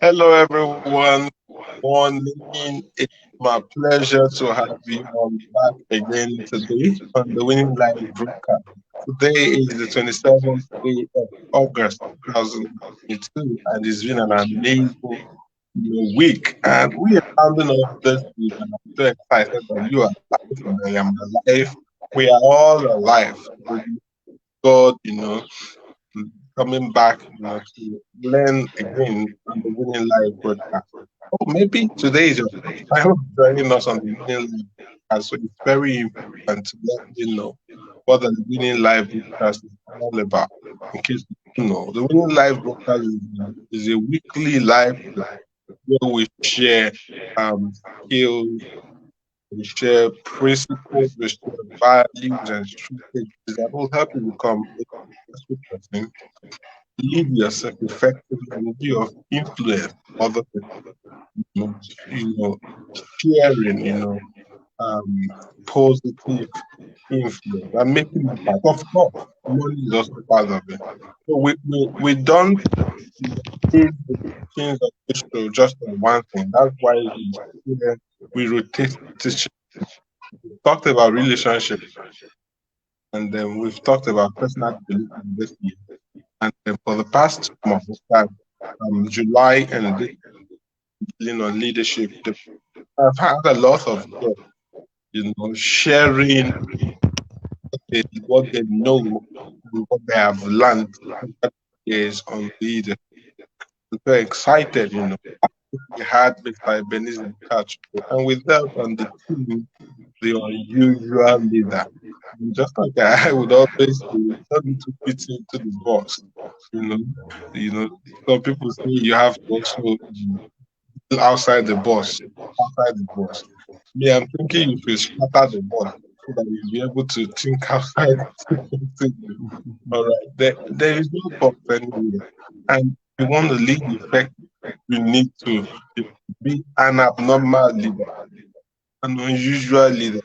Hello, everyone. Morning. It's my pleasure to have you on back again today on the Winning Life broadcast. Today is the 27th day of August 2022, and it's been an amazing week. And we are rounding off this week, and I'm so excited that you are alive and I am alive. We are all alive. God, coming back, to learn again on the Winning Life broadcast. Oh, maybe today is your first time of joining us on the Winning Live broadcast, so it's very important to let you know what the Winning Live broadcast is all about. In case you don't know, the Winning Live broadcast is a weekly live where we share skills, we share principles, we share values and strategies that will help you become a successful person, live yourself effectively, and be of influence on other people. You know, sharing, um, positive influence and making impact. Of course, money is also part of it. So we don't base the teachings of this show just on one thing. That's why we rotate teaching. We talked about relationship, and then we've talked about personal development this year. And then for the past 2 months, that July and this dealing on leadership, I've had a lot of guests, sharing what they know and what they have learned is on leadership. I'm very excited, we had Mr. Ebenezer Catch, and with that on the team, the unusual leader. And just like I would always say, you don't need to fit into the box. You know, you know, some people say you have to also outside the box, outside the box. Me, I'm thinking you should scatter the box so that you'll be able to think outside. All right, there is no box anywhere, and if you want to lead effect, you need to be an abnormal leader, an unusual leader.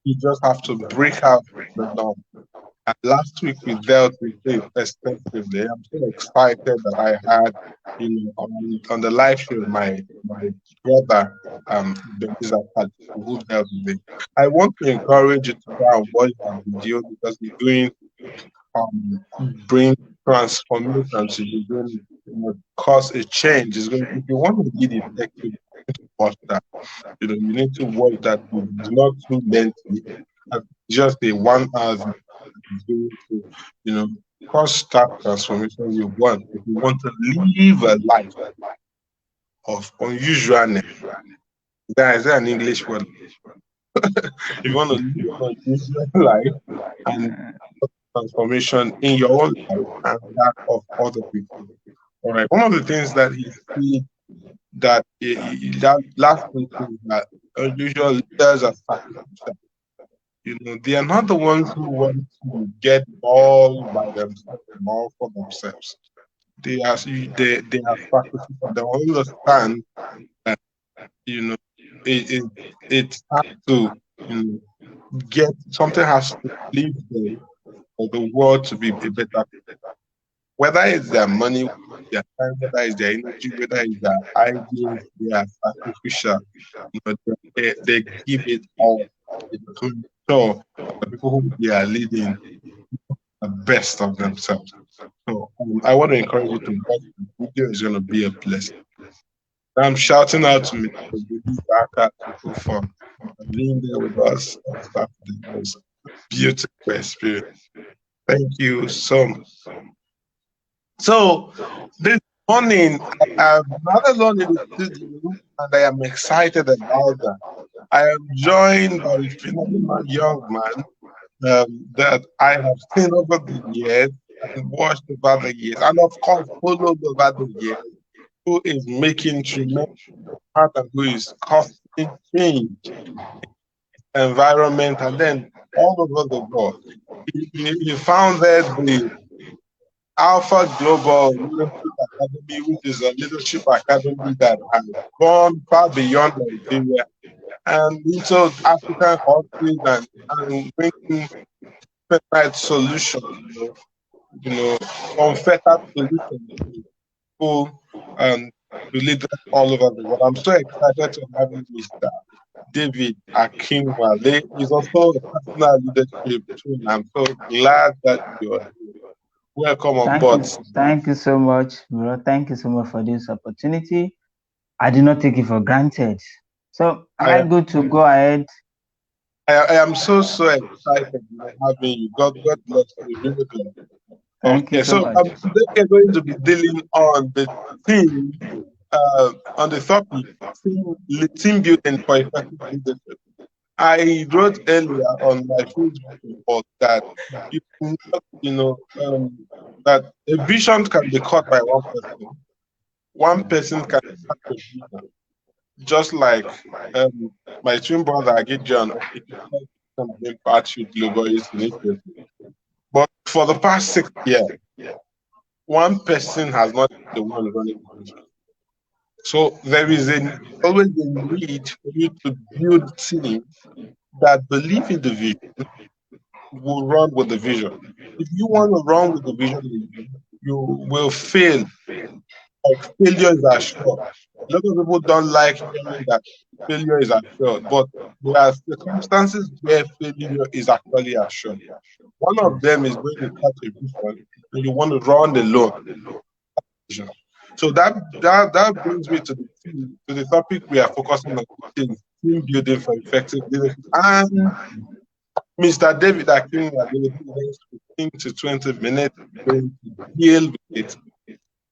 You just have to break out the norm. And last week we dealt with it extensively. I'm so excited that I had, on the live show, my brother, Ebenezer Pat, who dealt with it. I want to encourage you to go and watch that video because it's going um bring transformation to you, going cause a change. It's going if you want to lead effective, watch that. You need to watch that. It's not too lengthy. Just a 1 hour video to, you know, cause that transformation you want. If you want to live a life of unusualness, there is an English word. If you want to live an unusual life and transformation in your own life and that of other people. All right. One of the things that he said that last week is that unusual leaders are sacrificial. They are not the ones who want to get all by themselves and all for themselves. They are sacrificial. They understand that you know it it, it has to get something has to leave there for the world to be a better. Whether it's their money, their time, whether it's their energy, whether it's their ideas, they are sacrificial. They give it all to ensure the people who they are leading the best of themselves. So I want to encourage you to watch the video. It's going to be a blessing. I'm shouting out to Mr. Baby Baka people for being there with us on Saturday. It was a beautiful experience. Thank you so much. So this morning, I have another one in the studio, and I am excited about that. I am joined by a phenomenal young man that I have seen over the years and watched over the years, and of course followed over the years, who is making tremendous part and who is causing change, environment, and then all over the world. He founded the Alpha Global Leadership Academy, which is a leadership academy that has gone far beyond Nigeria and into African countries and bringing peptide solutions, you know, unfettered solutions to people related all over the world. I'm so excited to have you, Mr. David Akinwale. He's also a personal leadership trainer. I'm so glad that you're here. Welcome on board. Thank you so much, bro. Thank you so much for this opportunity. I do not take it for granted. So, am I, I good to go ahead? I am so excited, having you. God bless you. Really bless. Thank you Okay, so so much. today we're going to be dealing on the theme, on the topic, team building for effective leadership. I wrote earlier on my Facebook report that you cannot, that a vision can be caught by one person. One person can catch a vision, just like um, my twin brother Gideon Okeke can impact youth global initiative. But for the past 6 years, one person has not been the one running the vision. So there is always a need for you to build teams that believe in the vision, will run with the vision. If you want to run with the vision, you will fail. Like failure is assured. A lot of people don't like hearing that failure is assured, but there are circumstances where failure is actually assured. One of them is when you catch a vision and you want to run alone vision. So that brings me to the topic we are focusing on, which is team building for effective leadership. And Mr. David Akinwale will be the next 15 to 20 minutes going to deal with it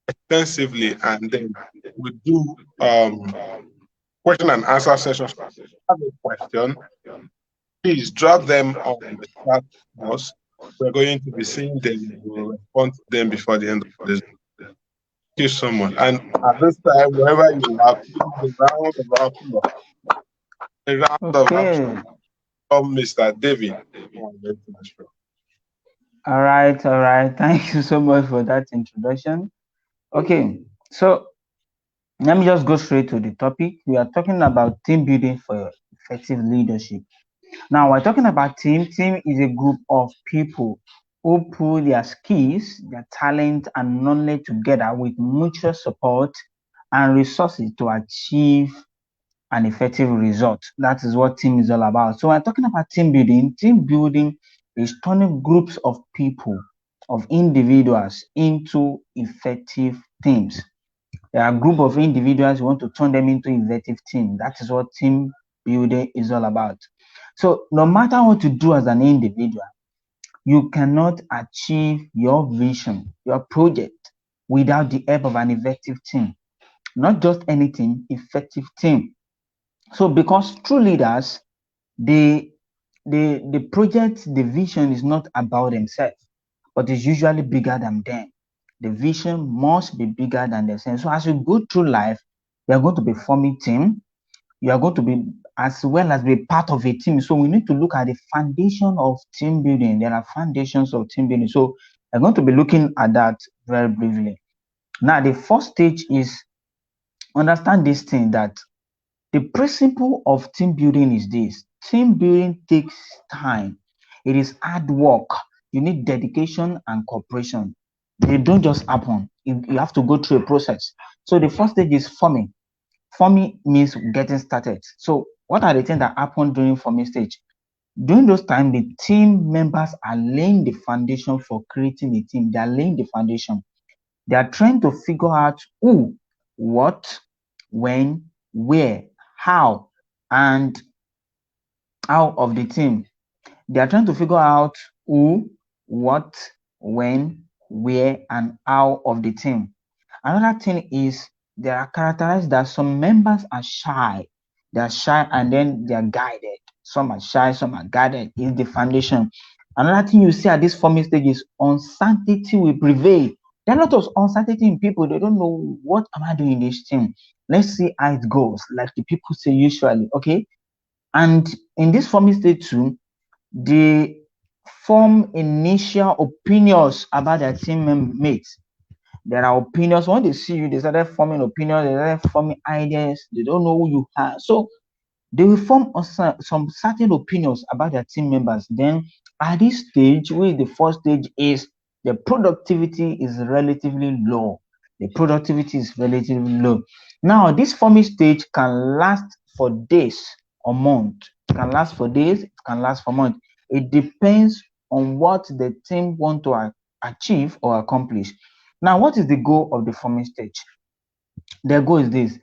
extensively, and then we do question and answer sessions. If you have a question, please drop them on the chat box. We're going to be seeing them. We'll respond to them before the end of this. Thank you so much. And at this time, wherever you are, please a round of applause Okay. from Mr. David. Come on, let's do the show. All right. All right. Thank you so much for that introduction. Okay. So, let me just go straight to the topic. We are talking about team building for effective leadership. Now, we're talking about team. Team is a group of people who pull their skills, their talent, and knowledge together with mutual support and resources to achieve an effective result. That is what team is all about. So, we're talking about team building. Team building is turning groups of people, of individuals, into effective teams. There are a group of individuals you want to turn them into effective team. That is what team building is all about. So no matter what you do as an individual, you cannot achieve your vision, your project without the help of an effective team. Not just anything, effective team. So because true leaders, they the project, the vision is not about themselves, but is usually bigger than them. The vision must be bigger than themselves. So as you go through life, you are going to be forming team. You are going to be as well as be part of a team. So we need to look at the foundation of team building. There are foundations of team building. So I'm going to be looking at that very briefly. Now, the first stage is understand this thing that the principle of team building is this: team building takes time, it is hard work, you need dedication and cooperation. They don't just happen, you have to go through a process. So, the first stage is forming. Forming means getting started. So, what are the things that happen during forming stage? During those times, the team members are laying the foundation for creating a team. They are laying the foundation. They are trying to figure out who, what, when, where, how, and how of the team. They are trying to figure out who, what, when, where, and how of the team. Another thing is they are characterized that some members are shy. They are shy and then they are guided. Some are shy, some are guided. Is the foundation. Another thing you see at this forming stage is uncertainty will prevail. There are a lot of uncertainty in people. They don't know what am I doing in this team. Let's see how it goes, like the people say usually. Okay. And in this forming stage too, they form initial opinions about their team mates. There are opinions. When they see you, they started forming opinions, they started forming ideas, they don't know who you are. So they will form some certain opinions about their team members. Then at this stage, which the first stage is the productivity is relatively low. The productivity is relatively low. Now, this forming stage can last for days or months. It can last for days, it can last for months. It depends on what the team want to achieve or accomplish. Now, what is the goal of the forming stage? Their goal is this: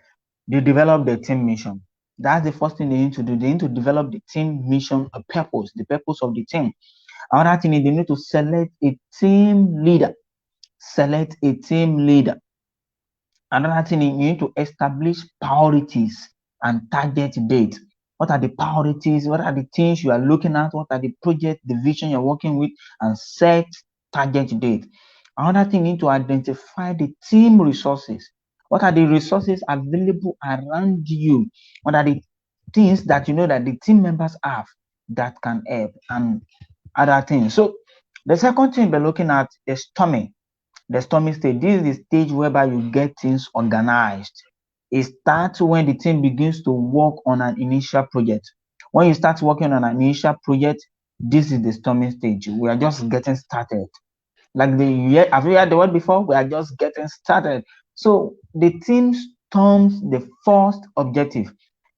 they develop their team mission. That's the first thing they need to do. They need to develop the team mission, a purpose, the purpose of the team. Another thing is they need to select a team leader. Select a team leader. Another thing is you need to establish priorities and target date. What are the priorities? What are the things you are looking at? What are the project, the vision you're working with? And set target date. Another thing, you need to identify the team resources. What are the resources available around you? What are the things that you know that the team members have that can help and other things? So the second thing we're looking at is storming. The storming stage. This is the stage whereby you get things organized. It starts when the team begins to work on an initial project. When you start working on an initial project, this is the storming stage. We are just getting started. Like have you heard the word before? We are just getting started. So the team storms the first objective.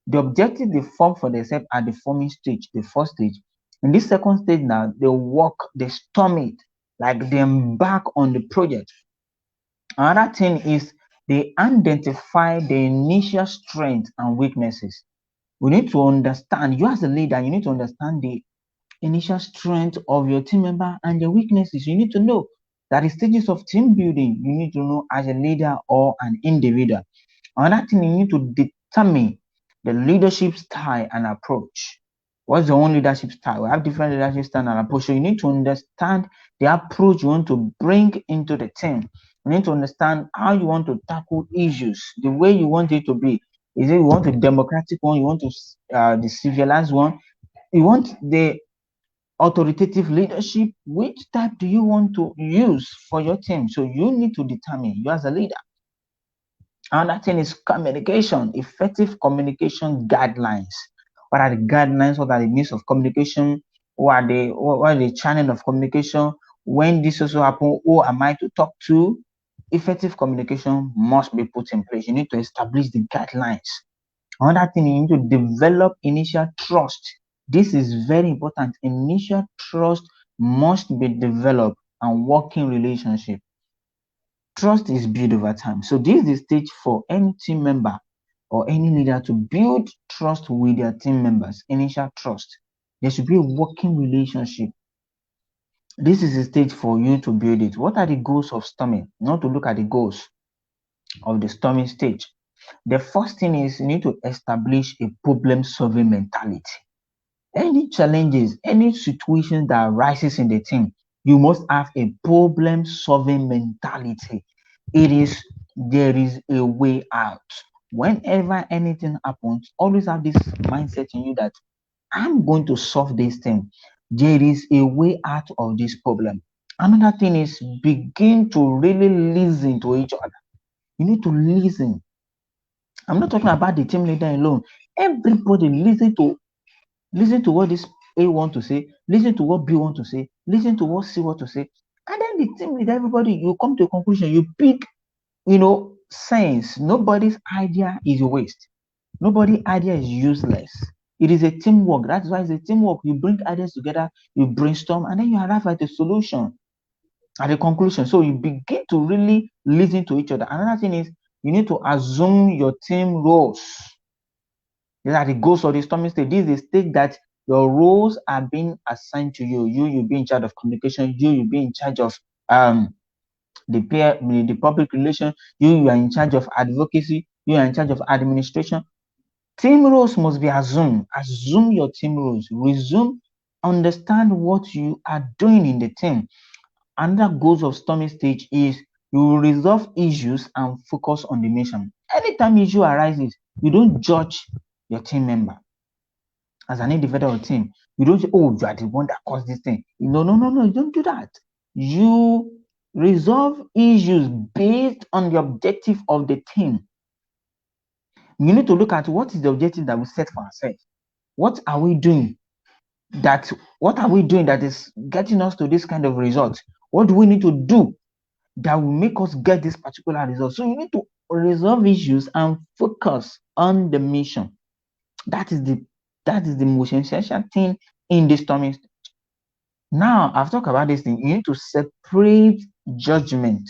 The objective they form for themselves at the forming stage, the first stage. In this second stage now, they work, they storm it, like they embark on the project. Another thing is they identify the initial strengths and weaknesses. We need to understand, you as a leader, you need to understand the initial strength of your team member and their weaknesses. You need to know that the stages of team building, you need to know as a leader or an individual. Another thing, you need to determine the leadership style and approach. What's your own leadership style? We have different leadership style and approach. So you need to understand the approach you want to bring into the team. You need to understand how you want to tackle issues, the way you want it to be. Is it you want a democratic one? You want to the civilized one? You want the authoritative leadership? Which type do you want to use for your team? So you need to determine, you as a leader. Another thing is communication, effective communication guidelines. What are the guidelines? What are the means of communication? What are the channel of communication? When this also happen, who am I to talk to? Effective communication must be put in place. You need to establish the guidelines. Another thing, you need to develop initial trust. This is very important. Initial trust must be developed and working relationship. Trust is built over time. So this is the stage for any team member or any leader to build trust with their team members. Initial trust. There should be a working relationship. This is the stage for you to build it. What are the goals of storming? Not to look at the goals of the storming stage. The first thing is you need to establish a problem solving mentality. Any challenges, any situation that arises in the team, you must have a problem solving mentality. There is a way out. Whenever anything happens, always have this mindset in you that I'm going to solve this thing. There is a way out of this problem. Another thing is begin to really listen to each other. You need to listen. I'm not talking about the team leader alone. Everybody listen to what this A want to say, listen to what B want to say, listen to what C want to say, and then the team leader, everybody, you come to a conclusion. You pick, sense. Nobody's idea is a waste. Nobody's idea is useless. It is a teamwork. That's why it's a teamwork. You bring ideas together, you brainstorm, and then you arrive at a solution, at a conclusion. So you begin to really listen to each other. Another thing is you need to assume your team roles. These are the goals of the storming stage. This is the stage that your roles are being assigned to you. You be in charge of communication. You be in charge of the public relation. You are in charge of advocacy. You are in charge of administration. Team roles must be assumed. Assume your team roles. Resume. Understand what you are doing in the team. Another goals of storming stage is you will resolve issues and focus on the mission. Anytime issue arises, you don't judge your team member. As an individual team, you don't say, oh, you are the one that caused this thing. No, no, no, no, you don't do that. You resolve issues based on the objective of the team. You need to look at what is the objective that we set for ourselves. What are we doing that is getting us to this kind of result? What do we need to do that will make us get this particular result. So you need to resolve issues and focus on the mission. That is the most essential thing in this storming. Now, I've talked about this thing. You need to separate judgment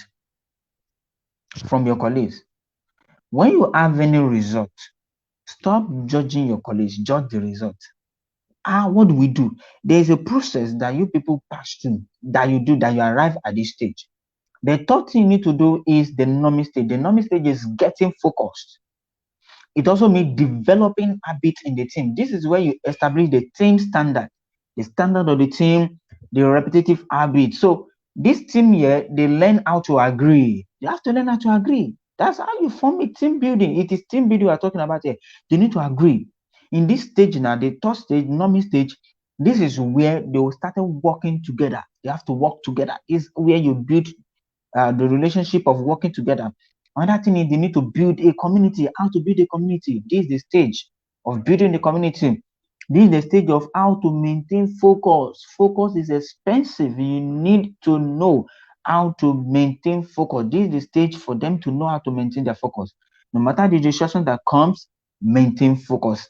from your colleagues. When you have any result, stop judging your colleagues, judge the result. What do we do? There is a process that you people pass through, that you do, that you arrive at this stage. The third thing you need to do is the norming stage. The norming stage is getting focused. It also means developing habits in the team. This is where you establish the team standard, the standard of the team, the repetitive habit. So this team here, they learn how to agree. You have to learn how to agree. That's how you form a team building. It is team building we are talking about here. They need to agree. In this stage now, the third stage, norming stage, this is where they will start working together. They have to work together. Is where you build the relationship of working together. Another thing is they need to build a community. How to build a community? This is the stage of building the community. This is the stage of how to maintain focus. Focus is expensive. You need to know how to maintain focus. This is the stage for them to know how to maintain their focus. No matter the distraction that comes, maintain focus.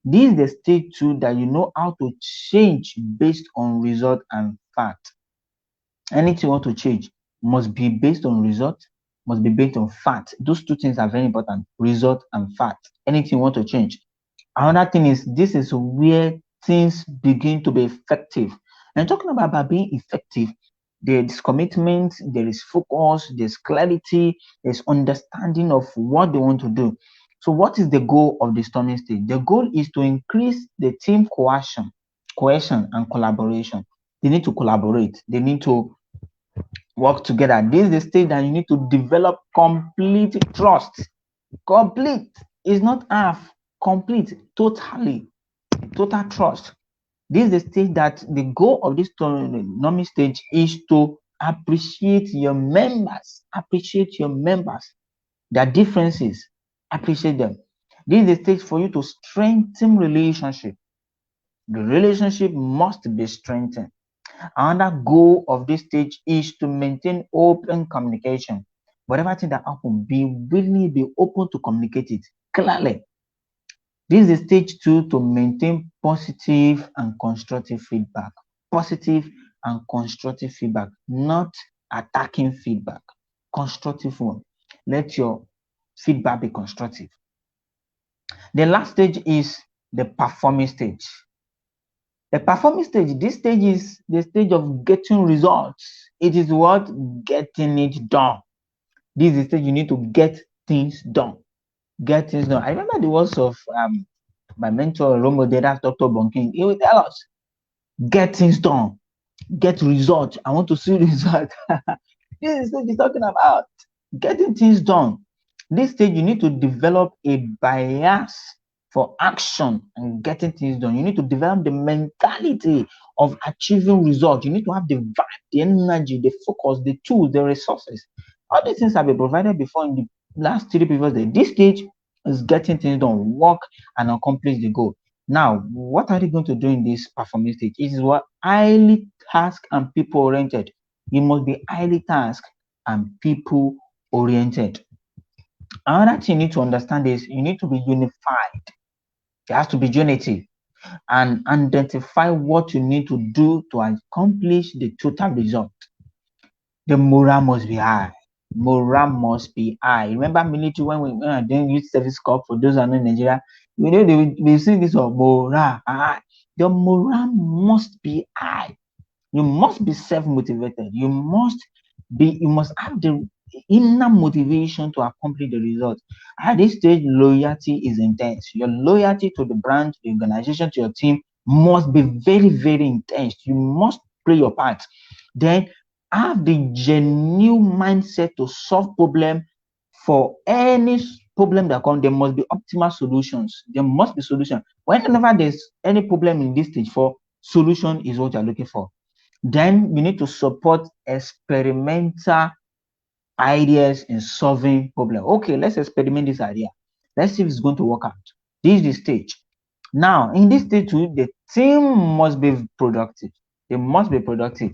This is the stage two that you know how to change based on result and fact. Anything you want to change must be based on result, must be based on fact. Those two things are very important, result and fact. Anything you want to change. Another thing is this is where things begin to be effective. And talking about being effective, there is commitment, there is focus, there's clarity, there's understanding of what they want to do. So, what is the goal of the storming stage? The goal is to increase the team cohesion and collaboration. They need to collaborate, they need to work together. This is the stage that you need to develop complete trust. Complete is not half, complete, totally, total trust. This is the stage that the goal of this norming stage is to appreciate your members, their differences, appreciate them. This is the stage for you to strengthen relationship. The relationship must be strengthened. Another goal of this stage is to maintain open communication. Whatever thing that happens, be open to communicate it clearly. This is stage two to maintain positive and constructive feedback. Positive and constructive feedback, not attacking feedback. Constructive one. Let your feedback be constructive. The last stage is the performing stage. The performing stage, this stage is the stage of getting results. It is what? Getting it done. This is the stage you need to get things done. Get things done. I remember the words of my mentor, role model, that's Dr. Bonking. He will tell us, get things done, get results. I want to see results. This is what he's talking about. Getting things done. This stage, you need to develop a bias for action and getting things done. You need to develop the mentality of achieving results. You need to have the vibe, the energy, the focus, the tools, the resources. All these things have been provided before in the last three previous days. This stage is getting things done, work and accomplish the goal. Now, what are they going to do in this performance stage? It is what highly task and people oriented. You must be highly task and people oriented. Another thing you need to understand is you need to be unified. There has to be unity and identify what you need to do to accomplish the total result. The morale must be high. Morale must be high. Remember military when I doing youth service corps for those who are not in Nigeria, you know they see this of morale high. The morale must be high. You must be self-motivated. You must have the inner motivation to accomplish the result. At this stage, loyalty is intense. Your loyalty to the brand, the organization, to your team must be very, very intense. You must play your part. Then have the genuine mindset to solve problem. For any problem that comes, there must be optimal solutions. There must be solution. Whenever there's any problem in this stage, for solution is what you're looking for. Then you need to support experimental ideas in solving problem. Okay, let's experiment this idea. Let's see if it's going to work out. This is the stage. Now, in this stage too, the team must be productive. They must be productive.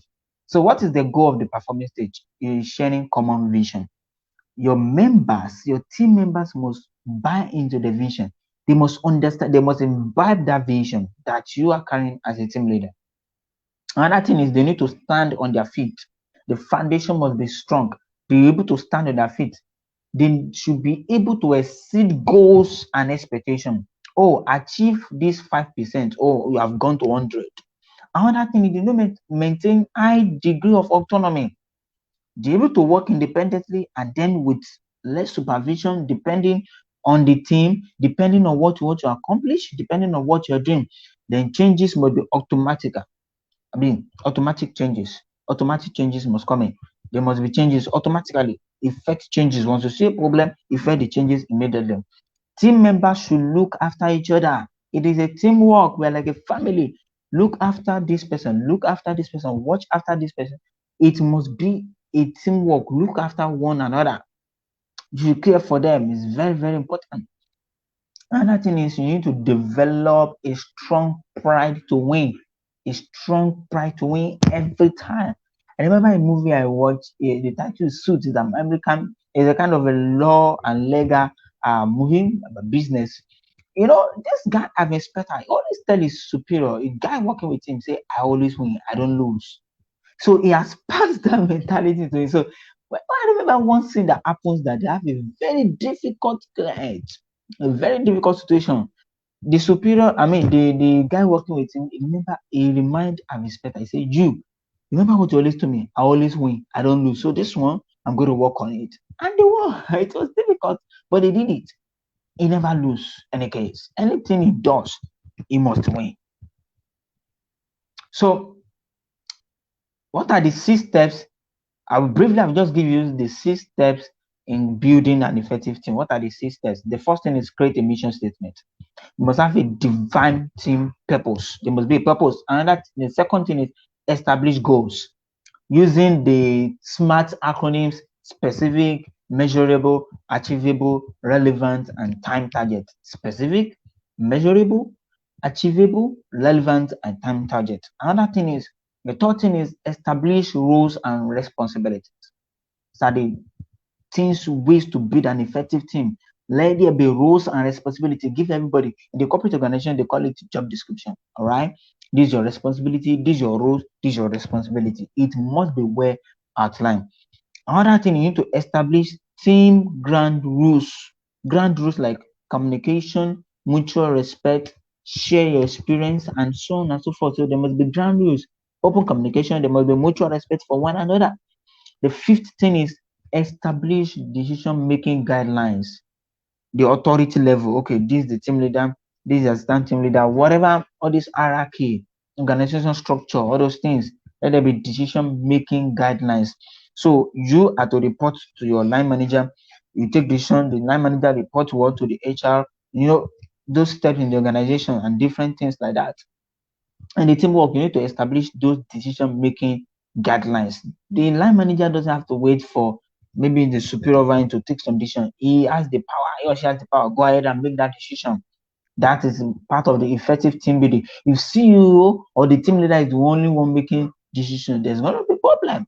So what is the goal of the performance stage? Is sharing common vision. Your members, your team members must buy into the vision. They must understand, they must imbibe that vision that you are carrying as a team leader. Another thing is they need to stand on their feet. The foundation must be strong. Be able to stand on their feet. They should be able to exceed goals and expectations. Oh, achieve this 5%. Oh, you have gone to 100. Another thing is they need to maintain high degree of autonomy. Be able to work independently and then with less supervision, depending on the team, depending on what you want to accomplish, depending on what you're doing. Then changes must be automatic. Automatic changes. Automatic changes must come in. There must be changes automatically. Effect changes. Once you see a problem, effect the changes immediately. Team members should look after each other. It is a teamwork. We're like a family. Look after this person. Look after this person. Watch after this person. It must be a teamwork. Look after one another. You care for them. It's very, very important. Another thing is you need to develop a strong pride to win. A strong pride to win every time. I remember a movie I watched, the title is Suits, is an American, is a kind of a law and legal movie about business. This guy have inspector, he always tell his superior, a guy working with him, say, I always win, I don't lose. So he has passed that mentality to him. So I remember one thing that happens that they have a very difficult client, a very difficult situation. The superior, the guy working with him, he remind an inspector, he said, you remember what you always told me? I always win, I don't lose. So this one, I'm going to work on it. And they won. It was difficult, but they did it. He never lose any case. Anything he does, he must win. So what are the 6 steps? I will just give you the 6 steps in building an effective team. What are the 6 steps? The first thing is create a mission statement. You must have a divine team purpose. There must be a purpose. The second thing is establish goals using the SMART acronyms: specific, measurable, achievable, relevant, and time target. Specific, measurable, achievable, relevant, and time target. The third thing is establish roles and responsibilities. So the things, ways to build an effective team. Let there be roles and responsibility. Give everybody in the corporate organization, they call it job description. All right. This is your responsibility, this is your roles, this is your responsibility. It must be well outlined. Another thing, you need to establish team ground rules. Ground rules like communication, mutual respect, share your experience, and so on and so forth. So there must be ground rules, open communication, there must be mutual respect for one another. The fifth thing is establish decision making guidelines. The authority level. Okay, this is the team leader, this is the assistant team leader, whatever, all this hierarchy, organization structure, all those things. Let there be decision making guidelines. So you are to report to your line manager, you take decision, the line manager report what to the HR, those steps in the organization and different things like that. And the teamwork, you need to establish those decision making guidelines. The line manager doesn't have to wait for maybe the superior over him to take some decision. He has the power, he or she has the power. Go ahead and make that decision. That is part of the effective team building. If CEO or the team leader is the only one making decision, there's going to be a problem.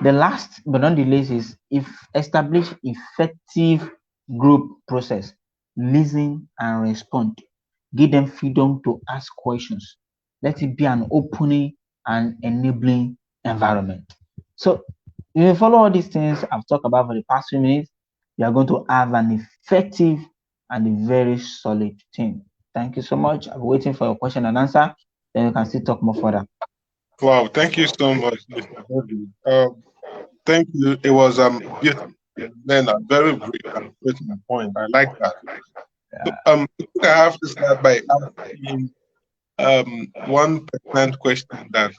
The last but not the least is if establish effective group process. Listen and respond. Give them freedom to ask questions. Let it be an opening and enabling environment. So if you follow all these things I've talked about for the past few minutes, you are going to have an effective and a very solid team. Thank you so much. I'm waiting for your question and answer. Then you can still talk more further. Wow, thank you so much, Mr. Bobby. Thank you. It was beautiful. Then very brief and straight to the point. I like that. So, I think I have to start by asking one pertinent question that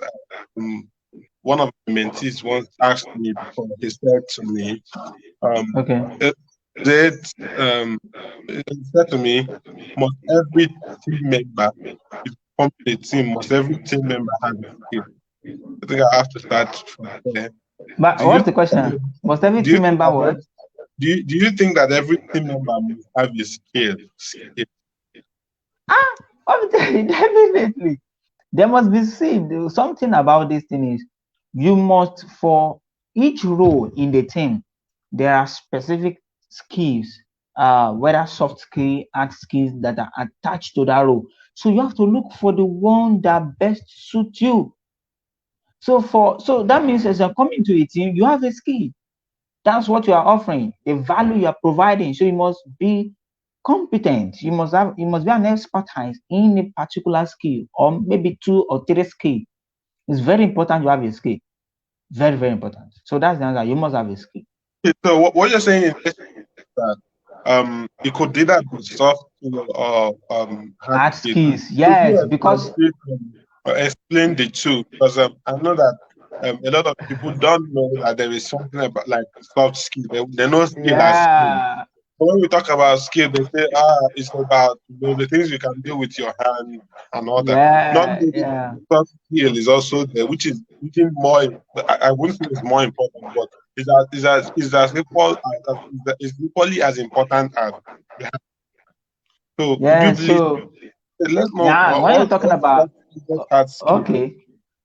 um, one of my mentees once asked me before. He said to me, um, Okay. uh, that he said to me, must every team member, if you form a team, must every team member have a skill? I think I have to start from there. But Do you what's the question? Must every do you team think member that what? do you think that every team member must have a skill? Ah, definitely. There must be seen something about this thing is You must, for each role in the team, there are specific skills, whether soft skill, hard skills that are attached to that role. So you have to look for the one that best suits you. So that means as you're coming to a team, you have a skill. That's what you are offering, the value you are providing. So you must be competent. You must be an expertise in a particular skill, or maybe two or three skill. It's very important you have a skill. Very, very important. So that's the answer. You must have a skill. So what you're saying is that it could either be soft skill or hard Hard skill. skills, Could you yes, because elaborate or explain the two? Because I know that a lot of people don't know that there is something about like soft skill. They know skill as skill. yeah, But when we talk about skill, they say, it's about the things you can do with your hand and all that. Not yeah, knowing that yeah, soft skill is also there, which is even more. I wouldn't say it's more important, but is as equal is equally as important as the hand. So could you yeah. please So let's know yeah, when you're talking what about, soft skill, what hard skill? okay,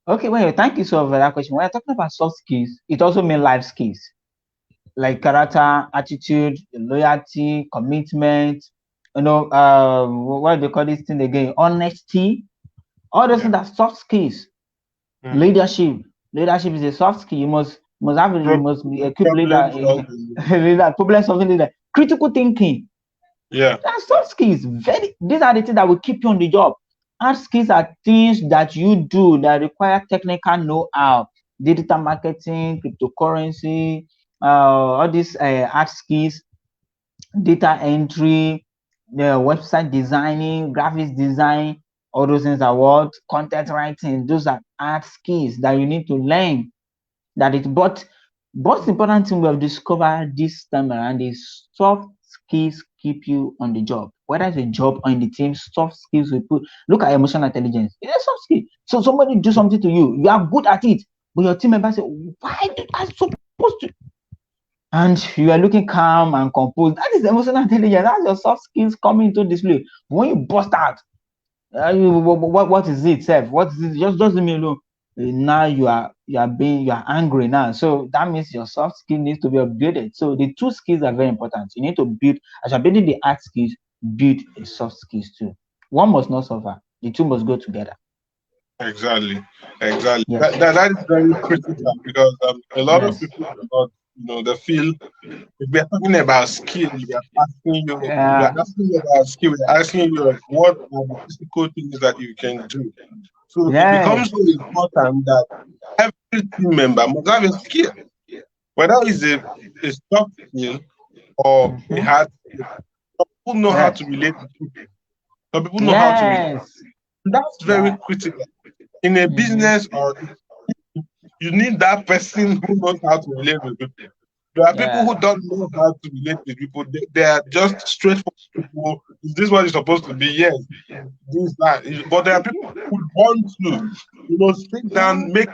okay. Well, thank you so much for that question. When you're talking about soft skills, it also means life skills like character, attitude, loyalty, commitment. What do they call this thing again? Honesty. All those Yeah. things are soft skills. Mm. Leadership. Leadership is a soft skill. You Pro- must be equipped leader, Problem solving. leader, problem solving leader, critical thinking. Yeah. That's soft skills. These are the things that will keep you on the job. Hard skills are things that you do that require technical know-how, digital marketing, cryptocurrency, all these hard skills, data entry, website designing, graphics design, all those things are what content writing. Those are hard skills that you need to learn. But most important thing we have discovered this time around is soft skills keep you on the job. Whether it's a job or in the team, soft skills will put. Look at emotional intelligence. It's a soft skill. So somebody do something to you, you are good at it, but your team member say, "Why did I supposed to?" And you are looking calm and composed. That is emotional intelligence. That's your soft skills coming into display. When you burst out, what is it, self? What is it? Just leave me alone. Now you are angry now. So that means your soft skill needs to be upgraded. So the two skills are very important. You need to build, as you're building the hard skills, build a soft skills too. One must not suffer. The two must go together. Exactly, exactly. Yes. That is very critical because a lot of Yes. people do not, they feel if we are talking about skill, we are Yeah. asking you about skill, we are asking you what are the physical things that you can do. So it becomes Yes. so important that every team member must have a skill, whether it's a soft skill or a Mhm. hard skill. Some people know how Yes. to relate to people. Some people know how to relate. Yes. That's very Yeah. critical in a Mhm. business or you need that person who knows how to relate with people. There are people who Yeah. don't know how to relate with people. They are just straightforward people. Is this what it's supposed to be? Yes. This, that. But there are people who want to, sit down, make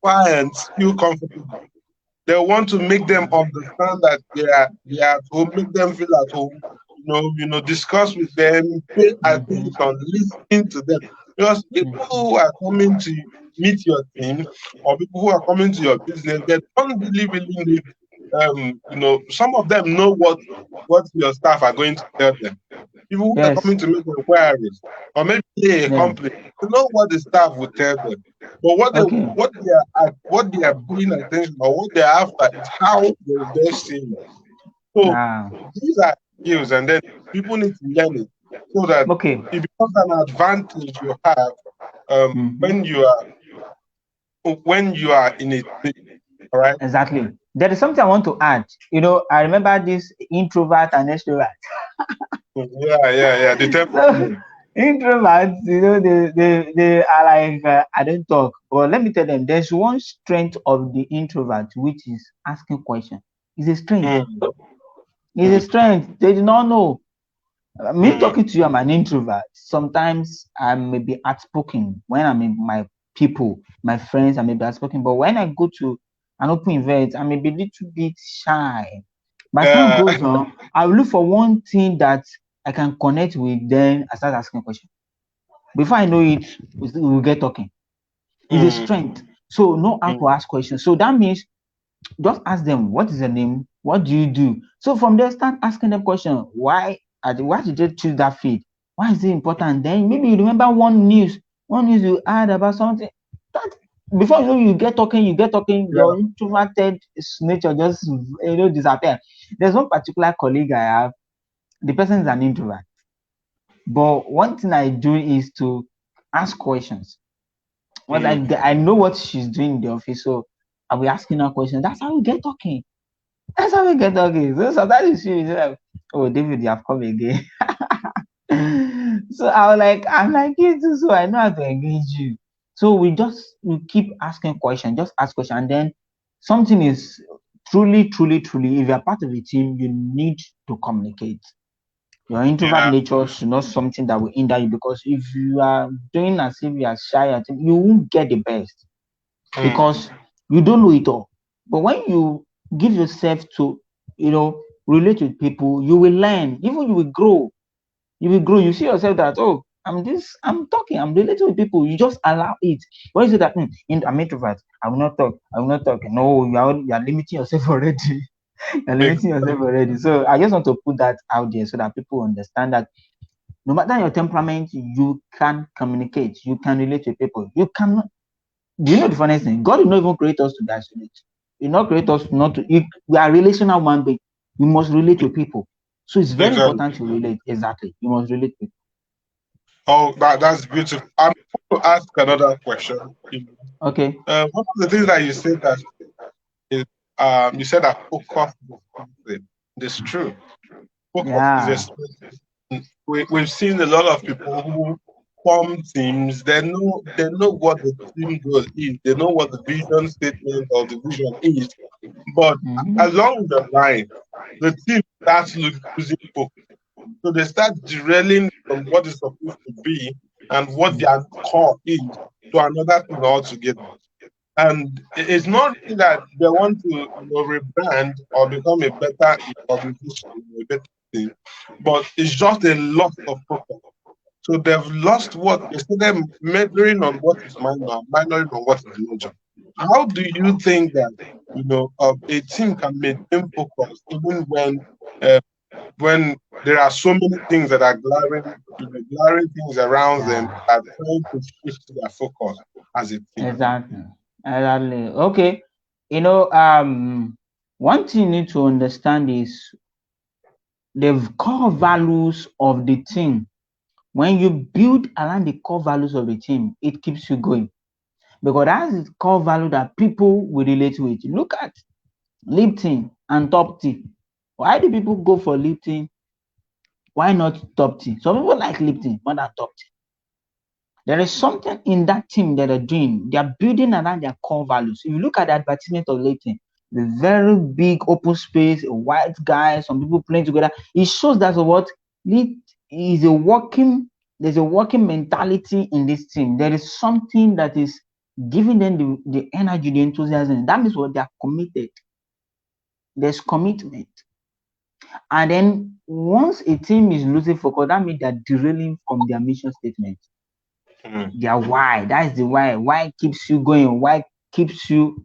clients feel comfortable. They want to make them understand that they are at home, make them feel at home. Discuss with them, pay Mhm. attention, listen to them. Because people who are coming to meet your team or people who are coming to your business, they don't really need. Some of them know what your staff are going to tell them. People who are Yes. coming to make inquiries or maybe a Yeah. complaint, they know what the staff will tell them. But Okay. what they are paying attention or what they're after is how they will best see it. So Ah. these are skills, and then people need to learn it so that Okay. it becomes an advantage you have Mhm. when you are in a team. All right. Exactly. There is something I want to add. I remember this introvert and extrovert. Yeah, yeah, yeah. The So temperament. introverts, they are like, I don't talk. But let me tell them, there's one strength of the introvert, which is asking questions. It's a strength. Mm, It's a mm, strength. They do not know. Me mm. talking to you, I'm an introvert. Sometimes I may be outspoken when I'm in my people, my friends, I may be outspoken. But when I go to an open event, I may be a little bit shy. But as time Uh, goes on, I will look for one thing that I can connect with. Then I start asking questions. Before I know it, we'll get talking. It's a mm, strength. So know how to mm, ask questions. So that means just ask them, what is your name? What do you do? So from there, start asking them questions. Why did you choose that field? Why is it important? Then maybe you remember one news you heard about something. That before you know, you get talking, yeah. your introverted nature just disappear. There's one particular colleague I have. The person is an introvert, but one thing I do is to ask questions. Once Mm, I know what she's doing in the office, so I'll be asking her questions. That's how we get talking. That's how we get talking. So sometimes she is like, "Oh, David, you have come again." So I'm like you too, so I know how to engage you. So we keep asking questions, just ask questions, and then something is truly, if you're part of a team, you need to communicate. Your introvert yeah. nature is not something that will hinder you, because if you are doing as if you are shy, you won't get the best, Mm, because you don't know it all. But when you give yourself to, relate with people, you will learn. Even you will grow. You will grow. You see yourself that, oh, I'm talking, I'm relating with people. You just allow it. When you say that, I'm introvert, I will not talk, I will not talk. No, you are limiting yourself already. You're limiting yourself exactly. already. So I just want to put that out there so that people understand that no matter your temperament, you can communicate, you can relate with people. You cannot. Do you know the funniest thing? God did not even create us to be isolated. He did not create us not to. We are relational one being. We must relate with people. So it's very Exactly. important to relate. Exactly. You must relate with. Oh, that's beautiful. I'm going to ask another question. Okay. One of the things that you said that is, you said that focus is something. It's true. Focus is Yeah. expensive. We've seen a lot of people who form teams. They know what the team goal is. They know what the vision statement or the vision is. But Mm-hmm. along the line, the team starts losing focus. So they start derailing from what is supposed to be and what their core is to another thing altogether. And it's not really that they want to, rebrand or become a better organization, a better thing, but it's just a loss of focus. So they've lost what instead of measuring on what is minor, minoring on what is major. How do you think that a team can maintain focus even uh, when there are so many things that are glaring things around them Yeah. that are trying to shift their focus as a team? Exactly. Exactly. Okay. One thing you need to understand is the core values of the team. When you build around the core values of the team, it keeps you going, because that's the core value that people will relate with. Look at lifting and top tea. Why do people go for lifting? Why not top tea? Some people like lifting more than top tea. There is something in that team that they're doing. They are building around their core values. If you look at the advertisement of lifting, the very big open space, a white guy, some people playing together, it shows that what lift is a working. There's a working mentality in this team. There is something that is giving them the energy, the enthusiasm. That means what they are committed. There's commitment. And then once a team is losing focus, that means they're derailing from their mission statement. Mm, Their why. That is the why. Why keeps you going? Why keeps you,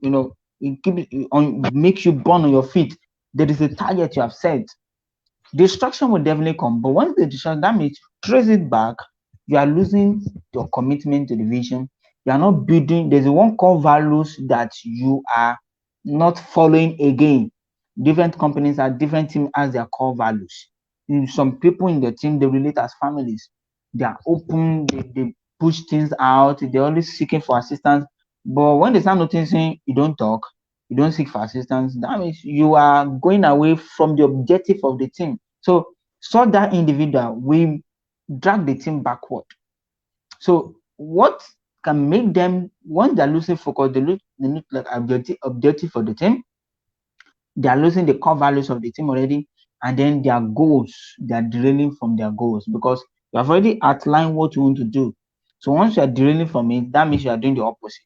it keeps on makes you burn on your feet. There is a target you have set. Distraction will definitely come, but once the distraction, that means trace it back, you are losing your commitment to the vision. You are not building. There's one core values that you are not following again. Different companies are different team as their core values. Some people in the team they relate as families. They are open. They push things out. They're always seeking for assistance. But when they start noticing you don't talk, you don't seek for assistance, that means you are going away from the objective of the team. So such that individual will drag the team backward. So what can make them once they're losing focus, they look like objective for the team, they are losing the core values of the team already, and then their goals, they are derailing from their goals because you have already outlined what you want to do. So once you are derailing from it, that means you are doing the opposite.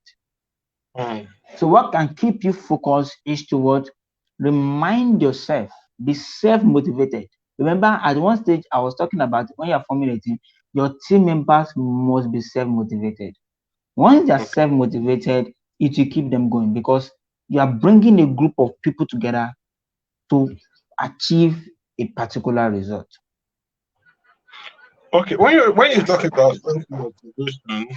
mm, So what can keep you focused is to what? Remind yourself, be self-motivated. Remember, at one stage I was talking about when you're forming a team, your team members must be self-motivated. Once they're okay. self-motivated, it will keep them going because you are bringing a group of people together to achieve a particular result. Okay, when you talk about self motivation,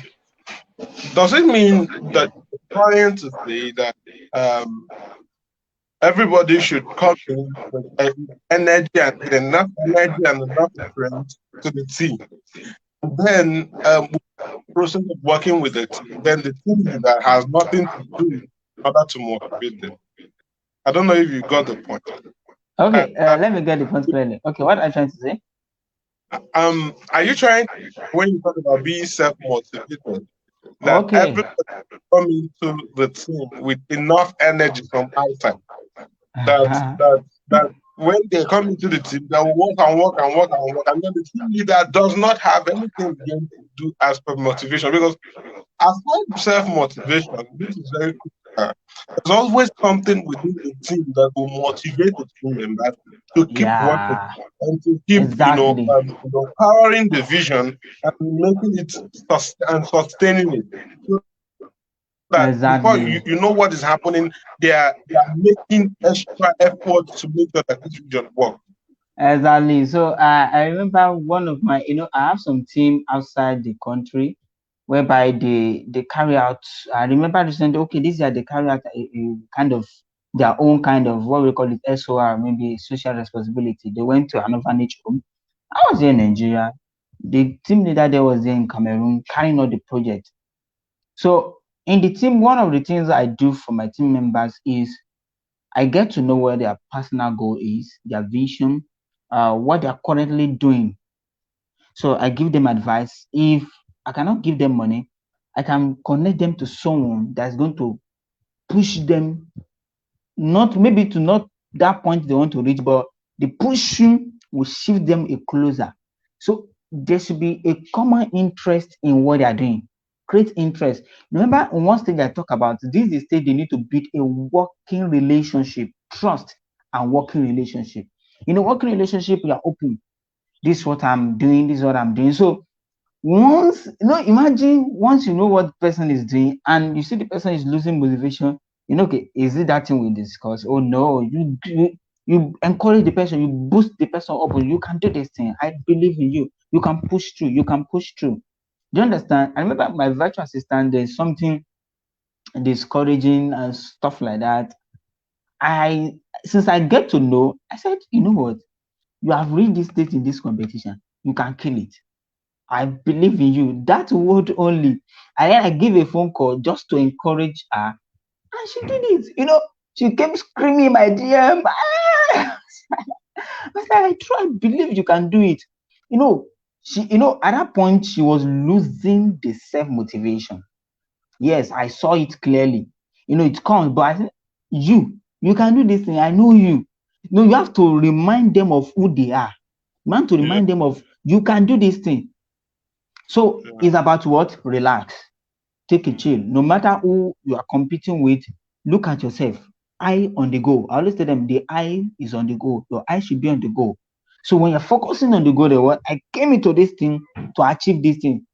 does it mean that you're trying to say that um, everybody should come in with energy and with enough energy and enough strength to the team? And then with the process of working with the team, then the team leader has nothing to do in order to motivate them. I don't know if you got the point. Uh, Okay, uh, let me get the point clearly. Okay, what I'm trying to say. are you trying, when you talk about being self-motivated, that Okay. everybody come into the team with enough energy from outside? That when they come into the team, they will work and work and work and work, and then the team leader does not have anything again to do as per motivation. Because aside from self motivation, which is very critical, there's always something within the team that will motivate the team members to keep working Yeah, and to keep, exactly. powering the vision and making it and sustaining it. So that before you know what is Exactly. happening, they are making extra effort to make sure that this vision works. Exactly. So I remember one of my, I have some team outside the country whereby they carry out. I remember recently, okay, this year they carry out a kind of their own kind of what we call it SOR, maybe social responsibility. They went to an orphanage home. I was here in Nigeria. The team leader there was there in Cameroon carrying out the project. So in the team, one of the things I do for my team members is I get to know where their personal goal is, their vision, what they are currently doing. So I give them advice. If I cannot give them money, I can connect them to someone that's going to push them, not maybe to not that point they want to reach, but the pushing will shift them a closer. So there should be a common interest in what they are doing. Create interest. Remember, on one stage I talk about this is the stage they need to build a working relationship, trust and working relationship. In a working relationship, you are open. This is what I'm doing, this is what I'm doing. So once imagine once you know what the person is doing and you see the person is losing motivation, okay, is it that thing we discuss? Oh no, you encourage the person, you boost the person up. You can do this thing, I believe in you, you can push through, you can push through. Do you understand? I remember my virtual assistant, there's something discouraging and stuff like that. I Since I get to know, I said, you know what, you have reached this state in this competition, you can kill it. I believe in you. That word only. And then I give a phone call just to encourage her. And she did it. She came screaming in my DM. Ah! I said, I try, believe you can do it. At that point, she was losing the self motivation. Yes, I saw it clearly. It comes, but I said, you can do this thing. I know you. You have to remind them of who they are. You have to Yeah, remind them of you can do this thing. So yeah, it's about what? Relax. Take a chill. No matter who you are competing with, look at yourself. Eye on the goal. I always tell them the eye is on the goal. Your eye should be on the goal. So when you're focusing on the goal, what I came into this thing to achieve this thing.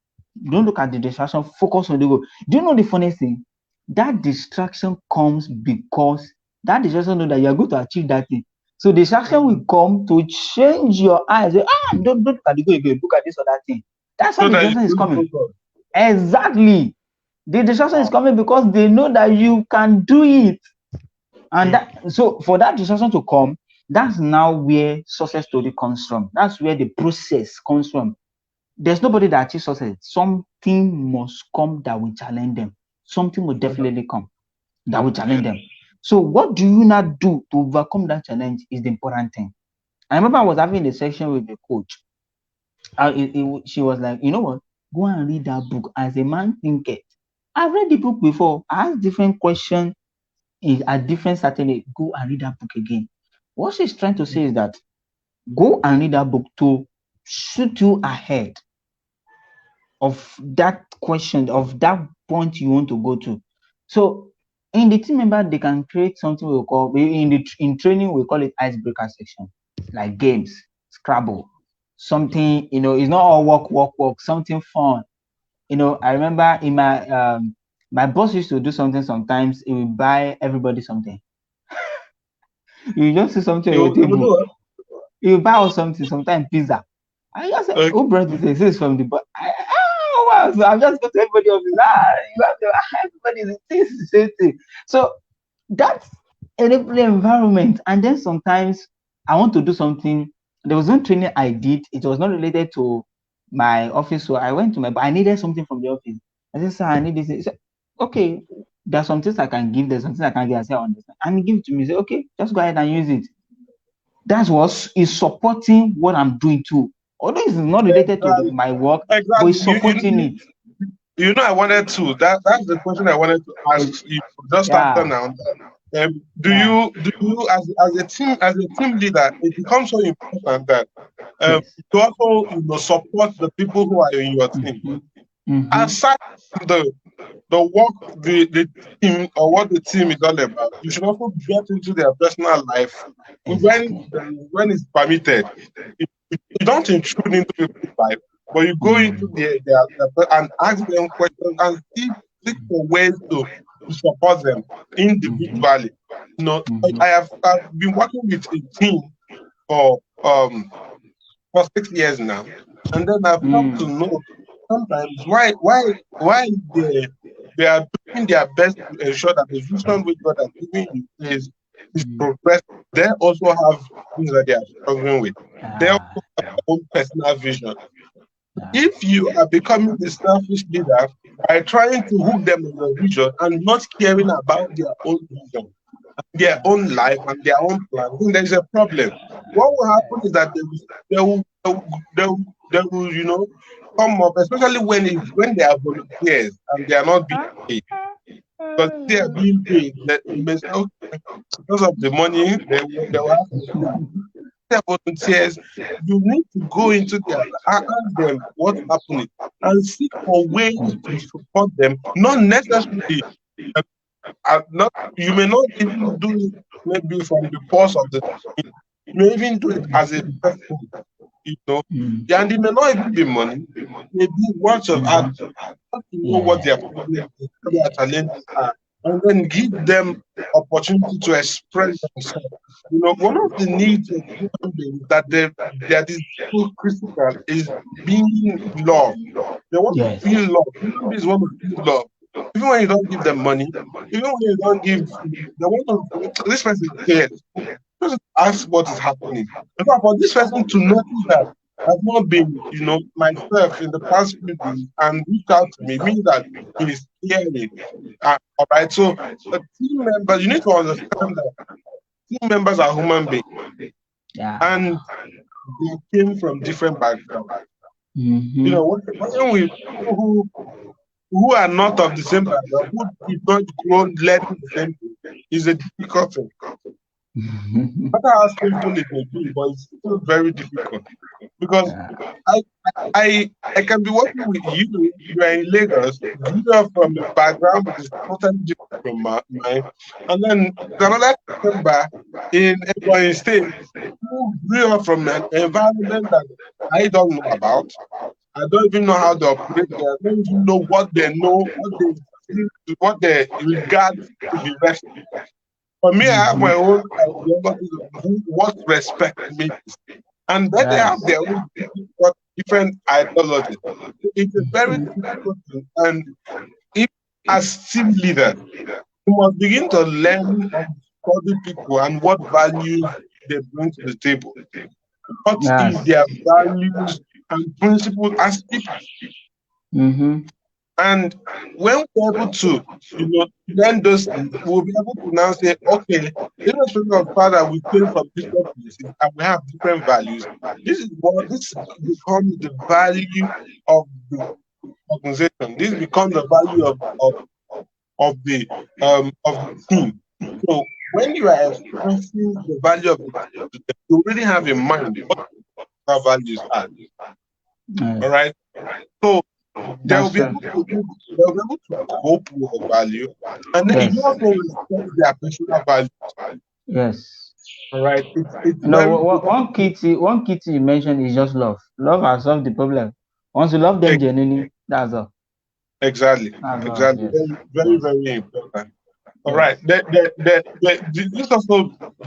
Don't look at the distraction, focus on the goal. Do you know the funny thing? That distraction comes because that distraction know that you're going to achieve that thing. So distraction will mm. come to change your eyes. Say, don't look at the goal again, look at this other thing. That's how So the that you distraction is lose coming. focus. Exactly. The distraction is Wow. coming because they know that you can do it. And Mm. so for that distraction to come, that's now where success story comes from. That's where the process comes from. There's nobody that achieves success. Something must come that will challenge them. Something will definitely come that will Yeah. challenge them. So what do you not do to overcome that challenge is the important thing. I remember I was having a session with the coach. She was like, you know what? Go and read that book as a man thinketh. I've read the book before. I asked different questions at different Saturday. Go and read that book again. What she's trying to say is that go and read that book to shoot you ahead of that question, of that point you want to go to. So in the team member, they can create something we call in training we call it icebreaker section, like games, Scrabble, something it's not all work, something fun. I remember in my My boss used to do something sometimes, he will buy everybody something. You just see something on your You table, know what? he will buy us something, sometimes pizza. I just say, Okay. who brought this? This is from the boss. Oh, wow. So I'm just going to everybody office. You have to, everybody is the same thing. So that's a different environment. And then sometimes I want to do something. There was one training I did. It was not related to my office. So I went to but I needed something from the office. I said, sir, I need this. He said, okay, there's some things I can give. There's something I can give. I said, I understand. And he give it to me. He said, okay, just go ahead and use it. That's what is supporting what I'm doing too. Although it's not related to Exactly. my work, but Exactly. it's supporting it. I wanted to. That's the question I wanted to ask you just after Yeah, now. yeah, Do you as a team leader, it becomes so important that yes. you also support the people who are in your team. Mm-hmm. Mm-hmm. Aside from the work the team or what the team is all about, you should also get into their personal life Exactly. when it's permitted. You don't intrude into people's life, but you go into Mm-hmm. and ask them questions and seek for ways to support them Mm-hmm. individually. Mm-hmm. I've been working with a team for for 6 years now, and then I've come to Mm. know sometimes why they are doing their best to ensure that the vision which God has given you is Mm. progressed. They also have things that they are struggling with. They also Ah, have their own personal vision. ah, If you are becoming the selfish leader by trying to hook them on your vision and not caring about their own vision, their own life and their own plan, then there's a problem. What will happen is that they will come up, especially when they are volunteers and they are not being paid. Because they are being paid, they may say, okay, because of the money, they will have to pay. They are volunteers. You need to go into their ask them what's happening and seek for ways to support them. Not necessarily, not you may not even do it maybe from the purse of the. You may even do it as a person, you know. mm. Yeah, and it may not even be money. Maybe words of Mm-hmm. advice to know what Yeah. their problem is, what their challenges are, and then give them opportunity to express themselves. One of the needs of human beings that is so critical is being loved. They want to Yes. feel love. Human beings want to feel love. Even when you don't give them money, even when you don't give, they want to. This person cares. Just ask what is happening. In fact, for this person to notice that I've not been, myself in the past few days and reach out to me means that he is caring. All right. So the team members, you need to understand that team members are human beings Yeah. and they came from different backgrounds. Mm-hmm. Working with people who are not of the same background, who did not grow learning the same thing, is a difficult thing. No matter how simple it may be, but it's still very difficult because Yeah. I I can be working with you. You are in Lagos, grew up from a background that is totally different from mine, and then there's another member in Ebonyi State who grew up from an environment that I don't know about. I don't even know how they operate there. I don't even know what they know, what they regard to be respect. For me, I have my Mm-hmm. own ideology of what respect means. And then they Right. have their own different ideologies. It's a very difficult thing. And if, as team leaders, you must begin to learn and study people and what values they bring to the table. What is Yes. their values and principles as people? Mm-hmm. And when we're able to, learn those things, we'll be able to now say, okay, irrespective of the fact that we came from different places and we have different values, this becomes the value of the organization. This becomes the value of the team. So when you are expressing the value of the team, you really have in mind what our values are. All Yes. right. So they'll That's be true. able to they'll be able to cope with the value, and then Yes. you also respect their personal value. Yes. All right, it's You know, very one key thing you mentioned is just love. Love has solved the problem. Once you love them ex- genuinely, that's all. Exactly. That's what. Exactly. Yes. Very, very, Yes. very important. All Yes. right. This also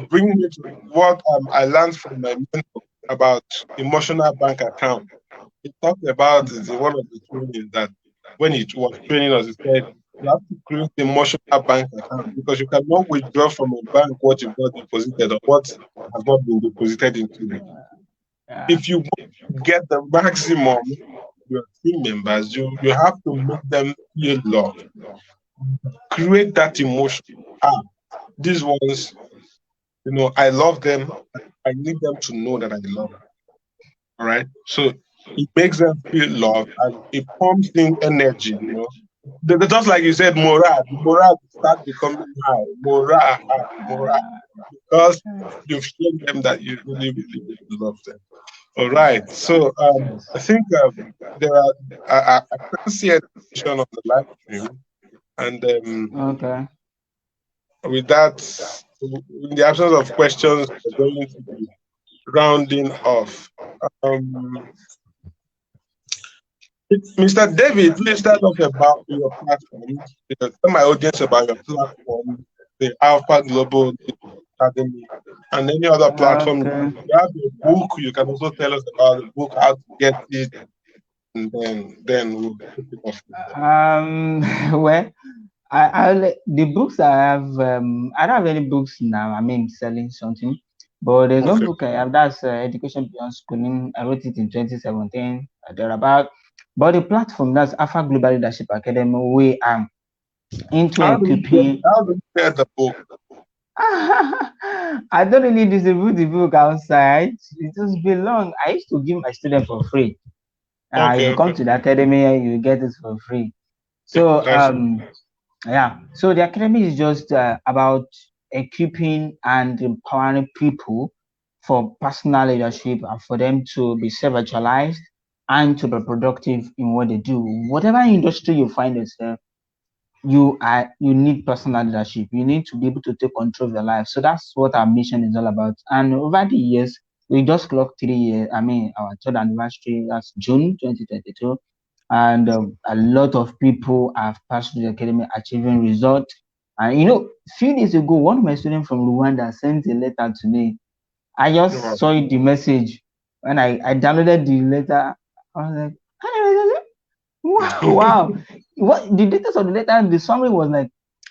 brings me to what I learned from my mentor about emotional bank account. He talked about it in one of the trainings that when he was training us, he said you have to create emotional bank account because you cannot withdraw from a bank what you've not deposited or what has not been deposited into you. Yeah. If you want to get the maximum your team members, you have to make them feel love. Create that emotion. Ah, these ones, I love them. I need them to know that I love them. All right. So it makes them feel love and it pumps in energy. Just like you said, morale start becoming high. Morale, because you've shown them that you really, really, really love them. All right. So Yes. I think there are I can't see any question on the live stream. And Okay. with that, in the absence of questions, we're going to be rounding off. Um, Mr. David, please tell us about your platform. Tell my audience about your platform, the Alpha Global Academy, and any other platform. Okay. You have a book. You can also tell us about the book, how to get it, and then we'll take it off from there. Well, the books I have, I don't have any books now. I mean, selling something, but there's one Okay. book I have that's Education Beyond Schooling. I wrote it in 2017, thereabout. But the platform that's Alpha Global Leadership Academy, we are into equipping. How do you get the book? I don't really distribute the book outside. It just belong. I used to give my students for free. If Okay, you come okay. to the academy, you get it for free. Yeah, So that's yeah. So the academy is just about equipping and empowering people for personal leadership and for them to be self-actualized and to be productive in what they do. Whatever industry you find yourself, you need personal leadership. You need to be able to take control of your life. So that's what our mission is all about. And over the years, we just clocked 3 years. I mean, our third anniversary. That's June 2022, and a lot of people have passed through the academy achieving results. And few days ago, one of my students from Rwanda sent a letter to me. I just wow. saw the message when I downloaded the letter. I was like, wow, wow. What the details of the letter, the summary was like,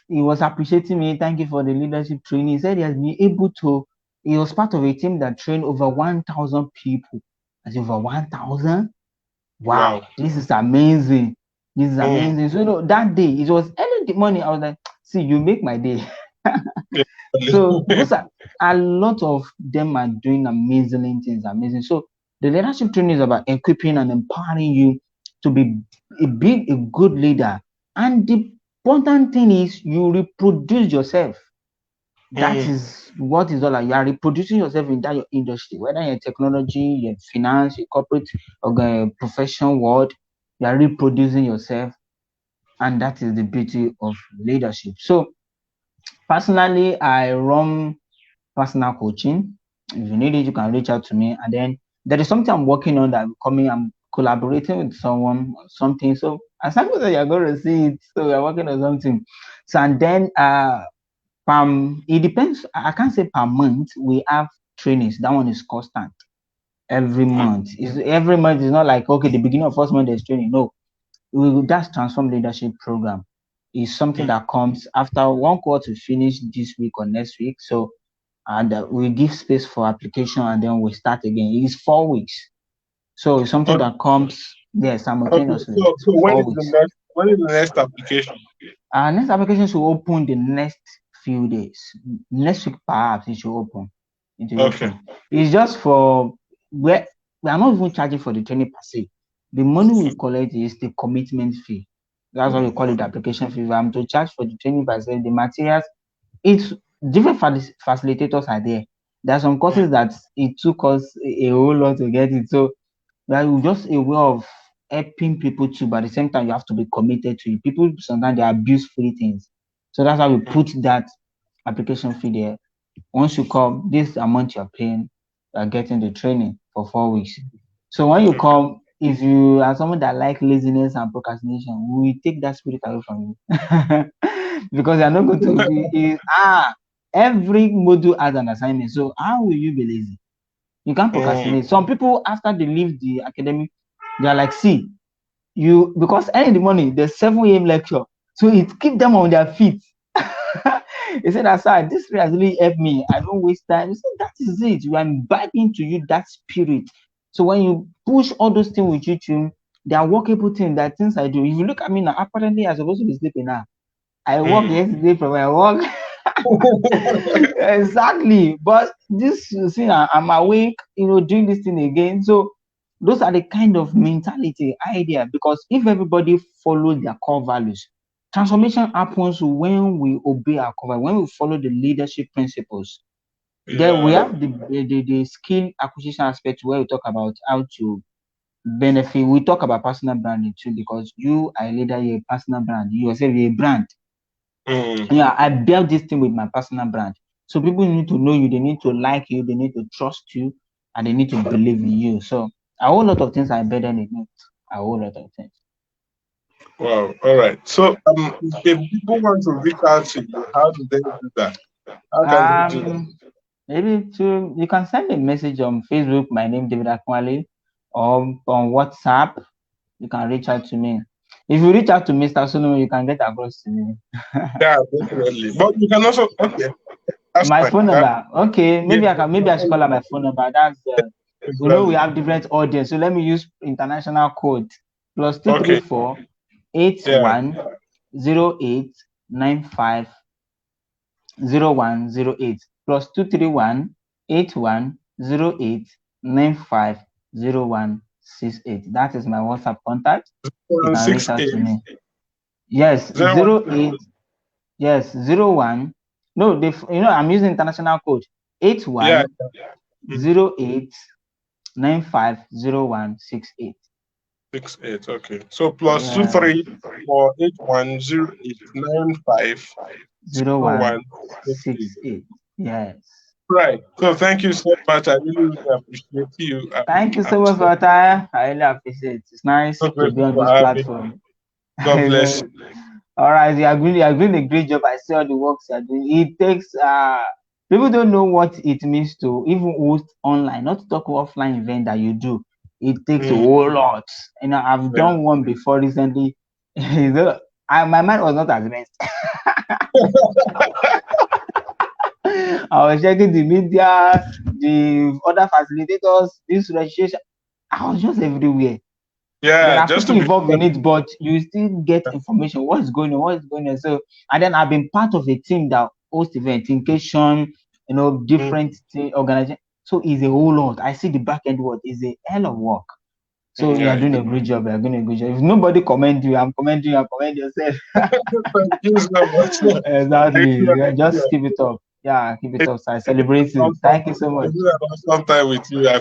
he was appreciating me. Thank you for the leadership training. He said he has been able to, he was part of a team that trained over 1,000 people. I said, over 1,000? Wow, Wow. this is amazing. This is Mm. amazing. So, that day, it was early in the morning. I was like, see, you make my day. Yeah. So those are a lot of them are doing amazing things, amazing. So the leadership training is about equipping and empowering you to be a good leader. And the important thing is you reproduce yourself. That Mm. is what is all like. You are reproducing yourself in that your industry, whether in technology, your finance, your corporate or professional world, you are reproducing yourself, and that is the beauty of leadership. So personally, I run personal coaching. If you need it, you can reach out to me. And then there is something I'm working on that I'm collaborating with someone on something. So as I that you're going to see it, so we're working on something. So and then it depends. I can't say per month. We have trainings. That one is constant every Mm. month. Is every month is not like okay, the beginning of first month there's training. No, that's transform leadership program. Is something Mm. that comes after one quarter finish this week or next week. So and we give space for application and then we start again. It's 4 weeks. So it's something Okay. that comes there Okay. simultaneously. So So when is 4 weeks. the next application? Next application should open the next few days. Next week perhaps it should open. It will Okay. open. It's just for where we are not even charging for the training per se. The money we collect is the commitment fee. That's what we call it the application fee. If I'm to charge for the training per se, the materials, it's different facilitators are there. There are some Mm. courses that it took us a whole lot to get it. So that is just a way of helping people too, but at the same time you have to be committed to it. People sometimes they abuse free things. So that's why we Mm. put that application fee there. Once you come, this amount you're paying, you're getting the training for 4 weeks. So when you Okay. come, if you are someone that like laziness and procrastination, we will take that spirit away from you. Because you're not going to be every module has an assignment. So how will you be lazy? You can't Mm, procrastinate. Some people after they leave the academic, they are like, see, you because early in the morning there's 7 a.m. lecture. So it keep them on their feet. He said, aside, this has really helped me. I don't waste time. He said, that is it. You are imbibing to you that spirit. So when you push all those things with you, they are workable things, that things I do. If you look at me now, apparently I'm supposed to be sleeping now. I work mm. yesterday from my work. Exactly. But this, you see, I'm awake, doing this thing again. So those are the kind of mentality idea, because if everybody follows their core values, transformation happens when we obey our core value, when we follow the leadership principles. Then we Yeah. have the skill acquisition aspect, where we talk about how to benefit. We talk about personal branding too, because you are a leader, you're a personal brand. You yourself, you're a brand. Mm. Yeah, I built this thing with my personal brand. So people need to know you, they need to like you, they need to trust you, and they need to believe in you. So a whole lot of things are better than it. A whole lot of things. Wow. All right. So, if people want to reach out to you, how do they do that? How can they do that? Um, Maybe you can send a message on Facebook, my name David Akinwale, or on WhatsApp, you can reach out to me. If you reach out to Mr. Solomon, you can get across to me. Yeah, definitely. But you can also, okay, that's My fine. phone number. Okay, Yeah, maybe I should call out my phone number. That's we definitely. have different audience. So let me use international code. Plus two three Okay. four eight Yeah. one 0895 0108 plus 231 8108950168. That is my WhatsApp contact. You One can reach six out to eight me. Yes, zero one. 08. Yes, 01. No, I'm using international code. Eight Yeah. one Mm, zero eight 950168. 68. Okay. So plus two Yeah, three four 810895 zero one 0168. six eight. Yes. Right. So thank you so much. I really, really appreciate you. Thank you I'm so much for so, your time. I really appreciate it. It's nice so to be grateful on for this having me. platform. God bless you. All right, you are doing a great job. I see all the works you are doing. It takes people don't know what it means to even host online, not to talk offline event that you do. It takes a Mm, whole lot. I've yeah. done one before recently. My mind was not at rest. I was checking the media, the other facilitators, this registration. I was just everywhere. There Yeah. are Just people to be involved sure. in it, but you still get information. What is going on? What is going on? So, and then I've been part of a team that hosts events, Thinkation, Mm, different organization. So it's a whole lot. I see the back end work is a hell of work. So you yeah. are doing a great job. You are doing a good job. If nobody commend you, I'm commending you. I'm commending yourself. Thank you so much. I Exactly. really Yeah, just appreciate keep it up. Yeah, keep it it. up. So I celebrate you. Awesome. Thank you so It's much. been an awesome time with you. Yeah,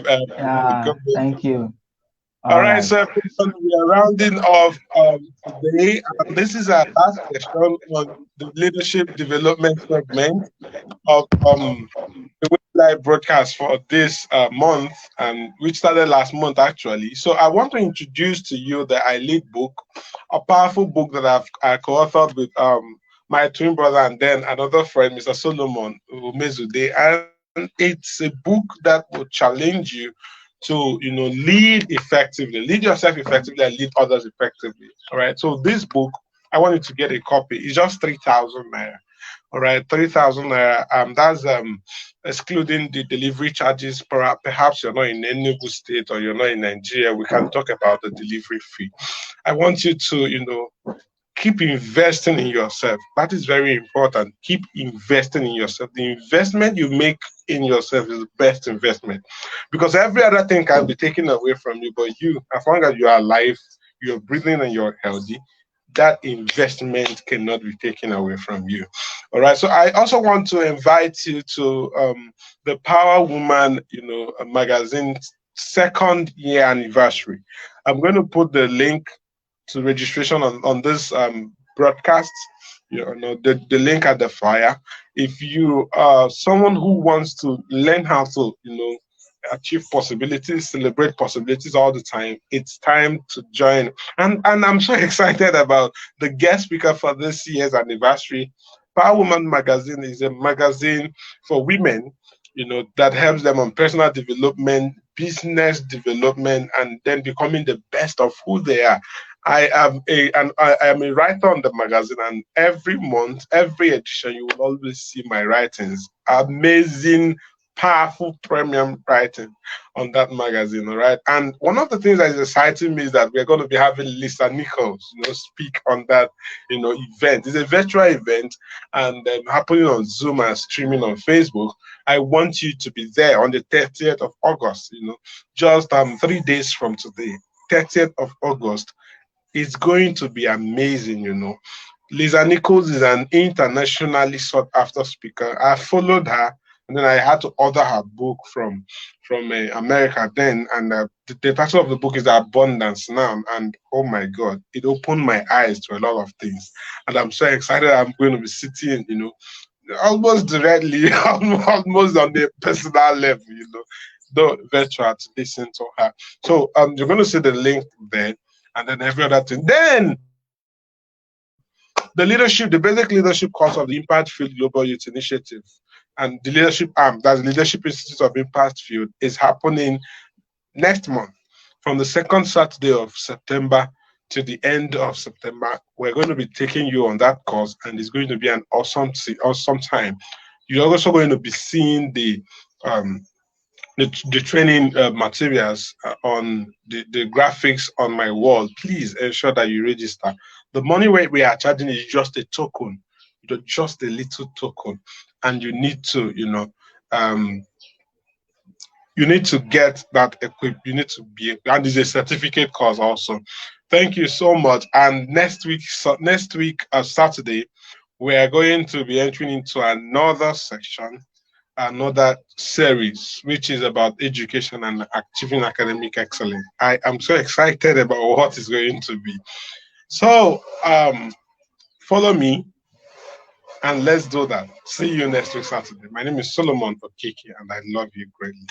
God bless thank you. you. All All right, right. so everyone, we are rounding off today. This is our last session on the leadership development segment of the live broadcast for this month, and which started last month actually. So I want to introduce to you the I Lead book, a powerful book that I co-authored with my twin brother and then another friend, Mr. Solomon Umezude, and it's a book that will challenge you to lead effectively, lead yourself effectively, and lead others effectively. All right. So this book, I want you to get a copy. It's just 3,000 naira. All right, 3,000 naira. That's excluding the delivery charges. Perhaps you're not in Enugu State or you're not in Nigeria. We can talk about the delivery fee. I want you to, keep investing in yourself. That is very important. Keep investing in yourself. The investment you make in yourself is the best investment, because every other thing can be taken away from you. But you, as long as you are alive, you're breathing, and you're healthy, that investment cannot be taken away from you. All right. So I also want to invite you to the Power Woman, magazine second year anniversary. I'm going to put the link to registration on this broadcast. The link at the flyer. If you are someone who wants to learn how to achieve possibilities, celebrate possibilities all the time. It's time to join. And I'm so excited about the guest speaker for this year's anniversary. Power Woman Magazine is a magazine for women, that helps them on personal development, business development, and then becoming the best of who they are. I am a writer on the magazine, and every month, every edition, you will always see my writings. Amazing, powerful premium writing on that magazine. All right. And one of the things that is exciting me is that we're going to be having Lisa Nichols, speak on that, event. It's a virtual event, and happening on Zoom and streaming on Facebook. I want you to be there on the 30th of August, just 3 days from today. 30th of August. It's going to be amazing. Lisa Nichols is an internationally sought after speaker. I followed her, and then I had to order her book from America then, and the title of the book is Abundance Now. And oh my God, it opened my eyes to a lot of things, and I'm so excited. I'm going to be sitting, almost directly, almost on the personal level, though virtual, to listen to her. So you're going to see the link there, and then every other thing. Then the basic leadership course of the Impact Field Global Youth Initiative and the leadership arm, that's the Leadership Institute of Impact Field, is happening next month from the second Saturday of September to the end of September. We're going to be taking you on that course, and it's going to be an awesome time. You're also going to be seeing um, the training materials on the graphics on my wall. Please ensure that you register. The money we are charging is just a token, just a little token, and um, you need to get that equipped. You need to be, and it's a certificate course also. Thank you so much. And next week, Saturday, we are going to be entering into another section, another series, which is about education and achieving academic excellence. I am so excited about what is going to be. So, follow me and let's do that. See you next week, Saturday. My name is Solomon Okeke, and I love you greatly.